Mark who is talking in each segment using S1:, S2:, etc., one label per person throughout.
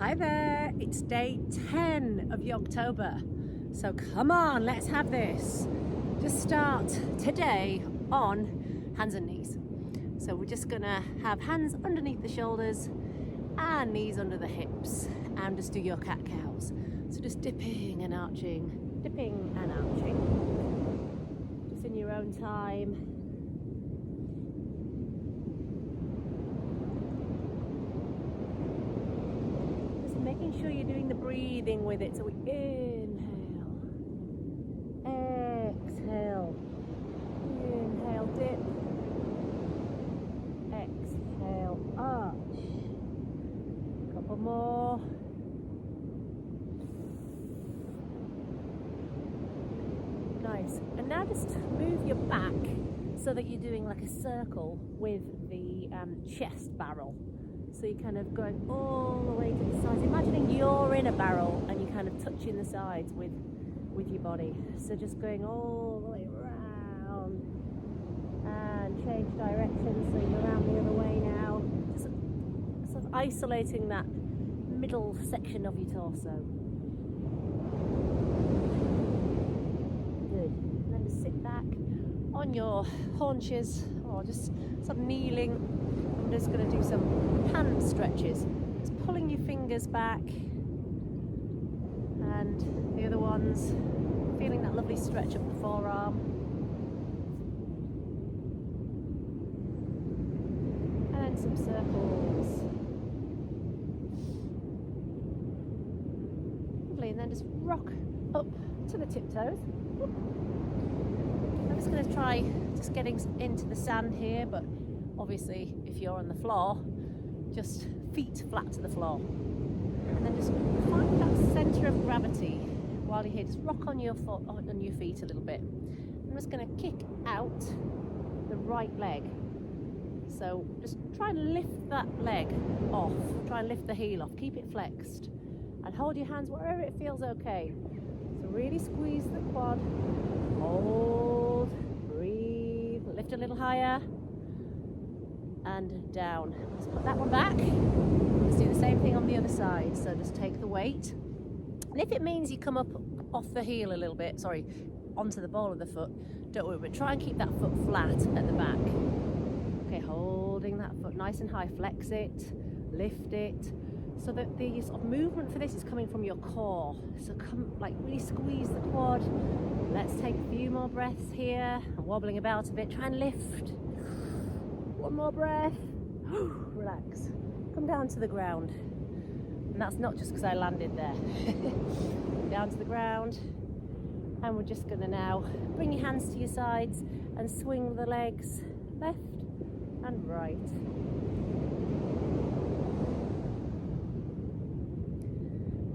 S1: Hi there, it's day 10 of Yogtober. So come on, let's have this. Just start today on hands and knees. So we're just gonna have hands underneath the shoulders and knees under the hips and just do your cat-cows. So just dipping and arching, dipping and arching. Just in your own time. Making sure you're doing the breathing with it. So we inhale, exhale, inhale, dip, exhale, arch. Couple more. Nice. And now just move your back so that you're doing like a circle with the chest barrel. So you're kind of going all the way to the sides. Imagining you're in a barrel and you're kind of touching the sides with your body. So just going all the way around and change direction. So you're around the other way now. Just sort of isolating that middle section of your torso. Good. And then just sit back on your haunches or just sort of kneeling. I'm just going to do some hand stretches. Just pulling your fingers back and the other ones, feeling that lovely stretch up the forearm. And then some circles. Lovely, and then just rock up to the tiptoes. I'm just going to try just getting into the sand here, but obviously, if you're on the floor, just feet flat to the floor. And then just find that centre of gravity while you're here. Just rock on your foot, on your feet a little bit. I'm just going to kick out the right leg. So just try and lift that leg off. Try and lift the heel off. Keep it flexed. And hold your hands wherever it feels okay. So really squeeze the quad. Hold. Breathe. Lift a little higher. And down. Let's put that one back. Let's do the same thing on the other side. So just take the weight. And if it means you come up off the heel a little bit, onto the ball of the foot, don't worry, but try and keep that foot flat at the back. Okay, holding that foot nice and high. Flex it, lift it. So that the sort of movement for this is coming from your core. So come, like really squeeze the quad. Let's take a few more breaths here. I'm wobbling about a bit. Try and lift. One more breath. Relax. Come down to the ground. And that's not just because I landed there. Down to the ground. And we're just going to now bring your hands to your sides and swing the legs left and right.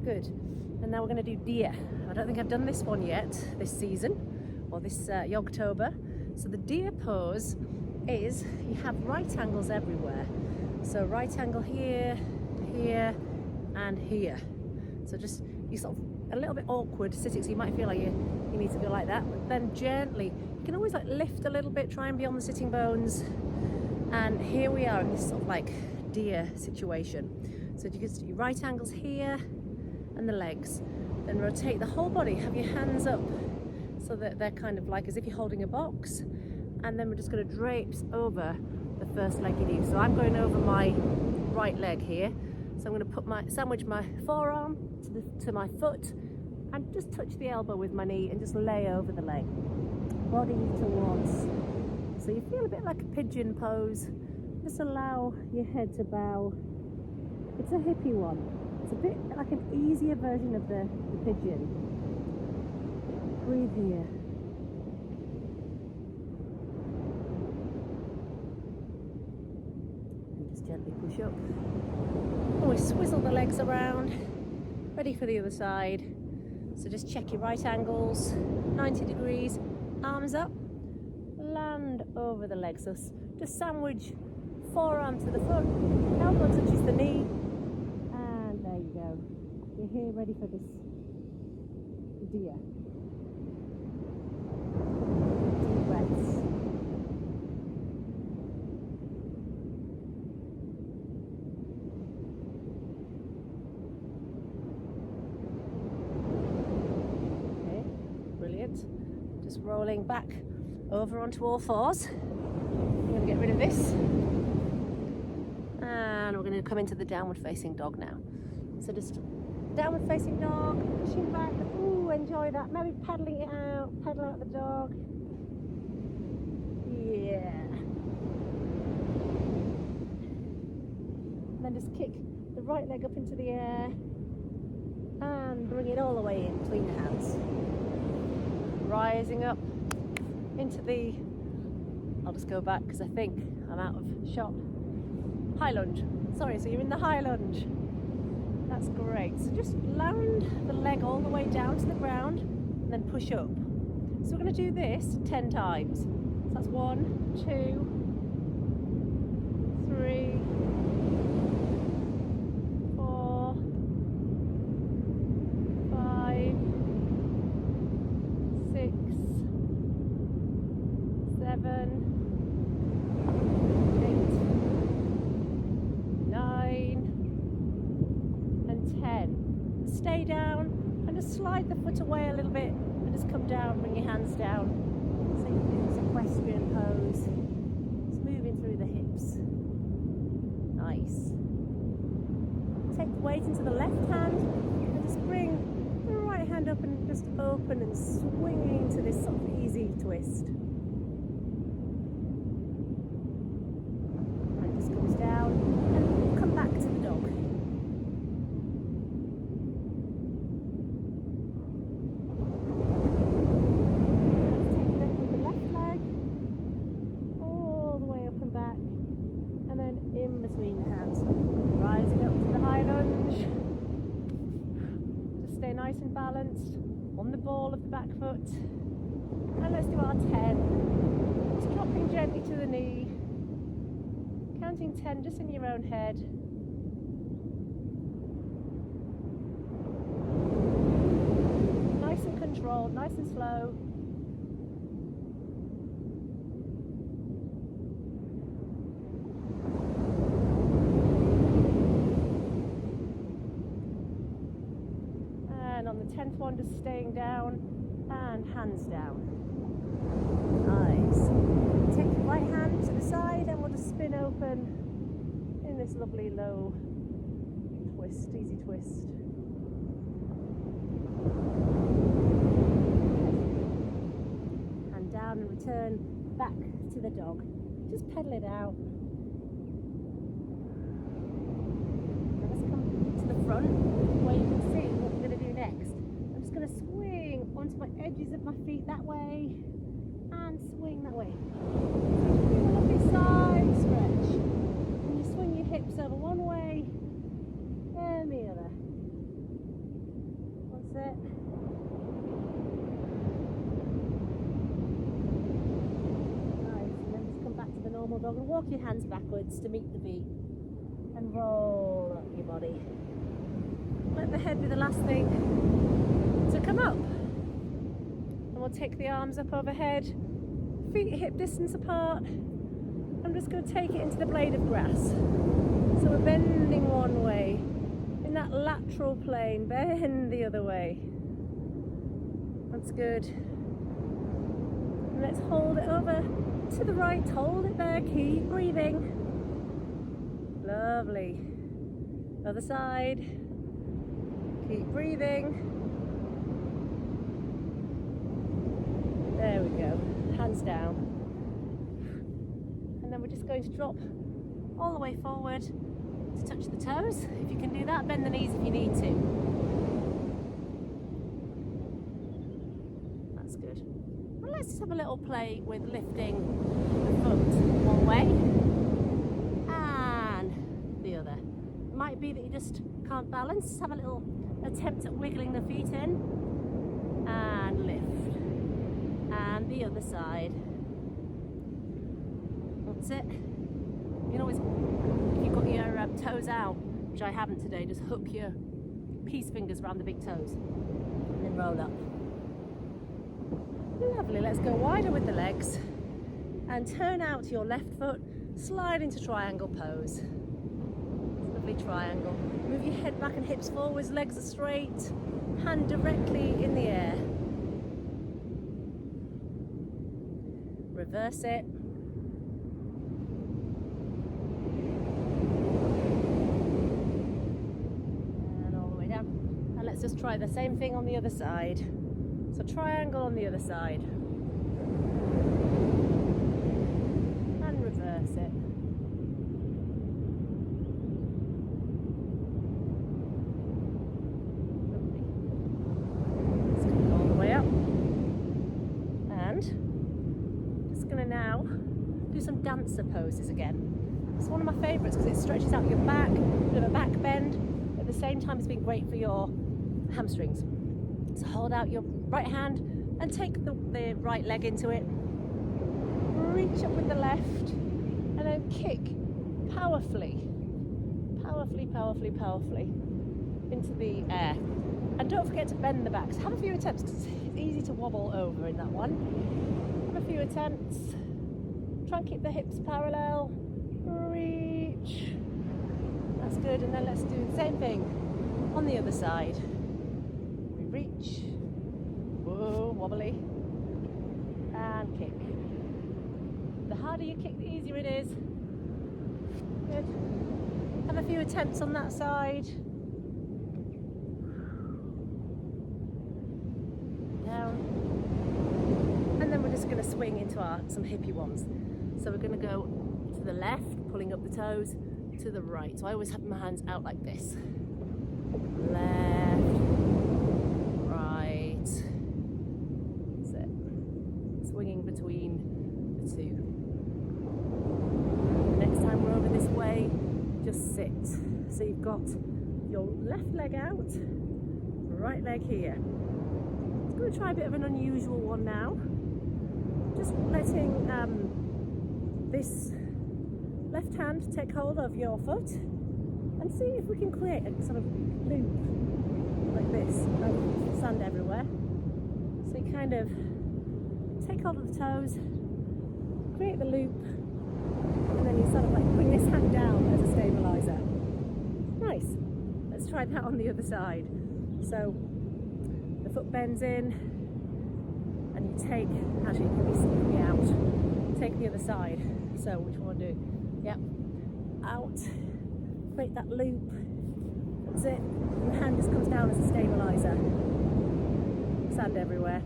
S1: Good. And now we're going to do deer. I don't think I've done this one yet this season or this Yogtober. So the deer pose is you have right angles everywhere. So right angle here, here, and here. So just you sort of a little bit awkward sitting, so you might feel like you need to go like that. But then gently, you can always like lift a little bit, try and be on the sitting bones. And here we are in this sort of like deer situation. So you can do your right angles here and the legs. Then rotate the whole body. Have your hands up so that they're kind of like as if you're holding a box. And then we're just going to drape over the first leg you do. So I'm going over my right leg here. So I'm going to sandwich my forearm to my foot and just touch the elbow with my knee and just lay over the leg. Body towards. So you feel a bit like a pigeon pose. Just allow your head to bow. It's a hippie one. It's a bit like an easier version of the pigeon. Breathe here. Gently push up. Always swizzle the legs around. Ready for the other side. So just check your right angles. 90 degrees. Arms up. Land over the legs. So just sandwich forearm to the foot. Elbow touches the knee. And there you go. You're here ready for this deer. Deep breaths. Brilliant. Just rolling back over onto all fours. I'm going to get rid of this. And we're going to come into the downward facing dog now. So just downward facing dog, pushing back. Ooh, enjoy that. Maybe paddling it out, paddle out the dog. Yeah. And then just kick the right leg up into the air and bring it all the way in between the hands. Rising up into the, I'll just go back because I think I'm out of shot. High lunge. Sorry, so you're in the high lunge. That's great. So just land the leg all the way down to the ground and then push up. So we're going to do this 10 times. So that's 1, 2, 3, 4, 5, 6, 7, 8, 9, and 10. Stay down and just slide the foot away a little bit and just come down, bring your hands down. So you do this equestrian pose. Just moving through the hips. Nice. Take the weight into the left hand and just bring the right hand up and just open and swing into this sort of easy twist. And it just comes down and come back to the dog. In between the hands, rising up to the high lunge. Just stay nice and balanced on the ball of the back foot. And let's do our 10. Just dropping gently to the knee, counting 10 just in your own head. Nice and controlled, nice and slow. And on the 10th one, just staying down and hands down. Nice. Take your right hand to the side and we'll just spin open in this lovely low twist, easy twist. Hand down and return back to the dog. Just pedal it out. Now let's come to the front where you can see what we're going to do next. I'm just going to swing onto my edges of my feet that way and swing that way. Do a lovely side stretch. And you swing your hips over one way and the other. That's it. Nice. And then just come back to the normal dog and walk your hands backwards to meet the beat. And roll up your body. Let the head be the last thing to come up. And we'll take the arms up overhead, feet hip distance apart. I'm just going to take it into the blade of grass. So we're bending one way. In that lateral plane, bend the other way. That's good. And let's hold it over to the right. Hold it there. Keep breathing. Lovely. Other side. Keep breathing. There we go. Hands down. And then we're just going to drop all the way forward to touch the toes. If you can do that, bend the knees if you need to. That's good. Well, let's just have a little play with lifting the foot one way and the other. It might be that you just can't balance. Have a little attempt at wiggling the feet in and lift. And the other side. That's it. You can always, if you've got your toes out, which I haven't today, just hook your peace fingers around the big toes and then roll up. Lovely. Let's go wider with the legs and turn out your left foot, slide into triangle pose. Lovely triangle. Move your head back and hips forwards, legs are straight, hand directly in the air. reverse it. And all the way down. And let's just try the same thing on the other side. So triangle on the other side. And reverse it. Now do some dancer poses again. It's one of my favourites because it stretches out your back, a bit of a back bend, at the same time it's been great for your hamstrings. So hold out your right hand and take the right leg into it, reach up with the left and then kick powerfully into the air. And don't forget to bend the backs. Have a few attempts because it's easy to wobble over in that one. Have a few attempts. Try and keep the hips parallel. Reach. That's good. And then let's do the same thing on the other side. We reach. Whoa, wobbly. And kick. The harder you kick, the easier it is. Good. Have a few attempts on that side. Down. And then we're just going to swing into some hippie ones. So we're going to go to the left, pulling up the toes, to the right. So I always have my hands out like this. Left, right. That's it. Swinging between the two. Next time we're over this way, just sit. So you've got your left leg out, right leg here. I'm going to try a bit of an unusual one now. Just letting this left hand take hold of your foot and see if we can create a sort of loop like this. Sand everywhere. So you kind of take hold of the toes, create the loop, and then you sort of like bring this hand down as a stabilizer. Nice. Let's try that on the other side. So the foot bends in and you take, actually you can be sneaking out, take the other side. So which one do? Yep. Out, create that loop, that's it. And the hand just comes down as a stabilizer. Sand everywhere.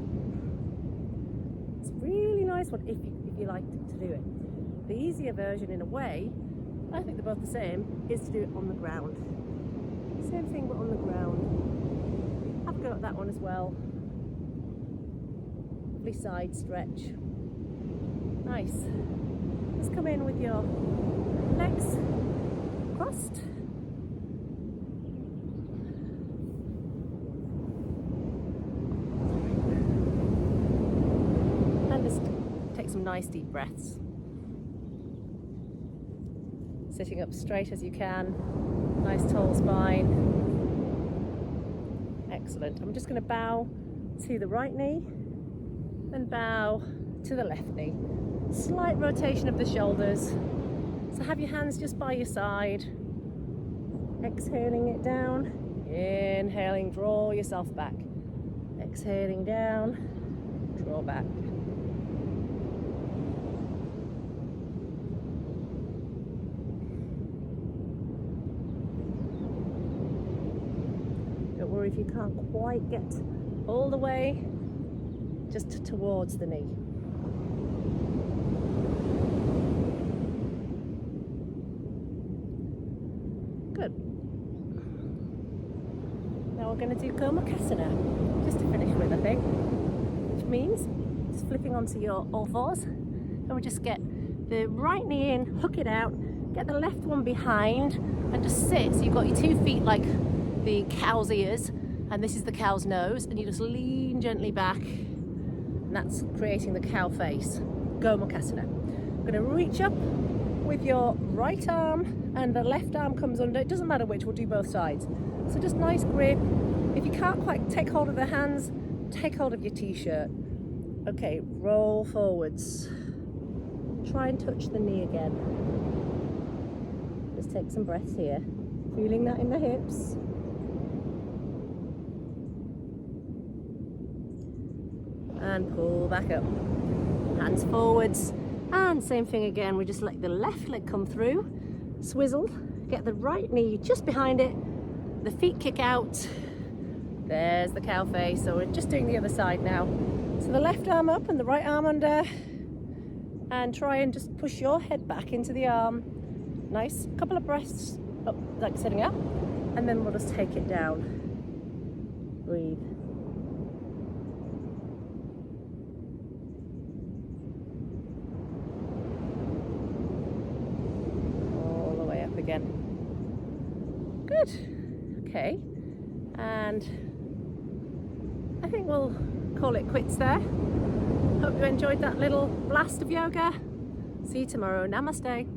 S1: It's a really nice one if you like to do it. The easier version in a way, I think they're both the same, is to do it on the ground. Same thing but on the ground. Have a go at that one as well. Lovely side stretch. Nice. Just come in with your legs crossed. And just take some nice deep breaths. Sitting up straight as you can. Nice tall spine. Excellent. I'm just going to bow to the right knee and bow to the left knee. Slight rotation of the shoulders. So have your hands just by your side. Exhaling it down. Inhaling, draw yourself back. Exhaling down, draw back. Don't worry if you can't quite get all the way, just towards the knee. Good. Now we're going to do Gomakasana, just to finish with, I think, which means just flipping onto your all fours, and we just get the right knee in, hook it out, get the left one behind, and just sit. So you've got your 2 feet like the cow's ears, and this is the cow's nose, and you just lean gently back, and that's creating the cow face. Gomakasana. I'm going to reach up with your right arm, and the left arm comes under. It doesn't matter which, we'll do both sides. So just nice grip. If you can't quite take hold of the hands, take hold of your t-shirt. Okay, roll forwards. Try and touch the knee again. Just take some breaths here. Feeling that in the hips. And pull back up. Hands forwards. And same thing again, we just let the left leg come through, swizzle, get the right knee just behind it, the feet kick out. There's the cow face. So we're just doing the other side now. So the left arm up and the right arm under, and try and just push your head back into the arm. Nice, couple of breaths up, like sitting up, and then we'll just take it down. Breathe. All the way up again. Good. Okay. And I think we'll call it quits there. Hope you enjoyed that little blast of yoga. See you tomorrow. Namaste.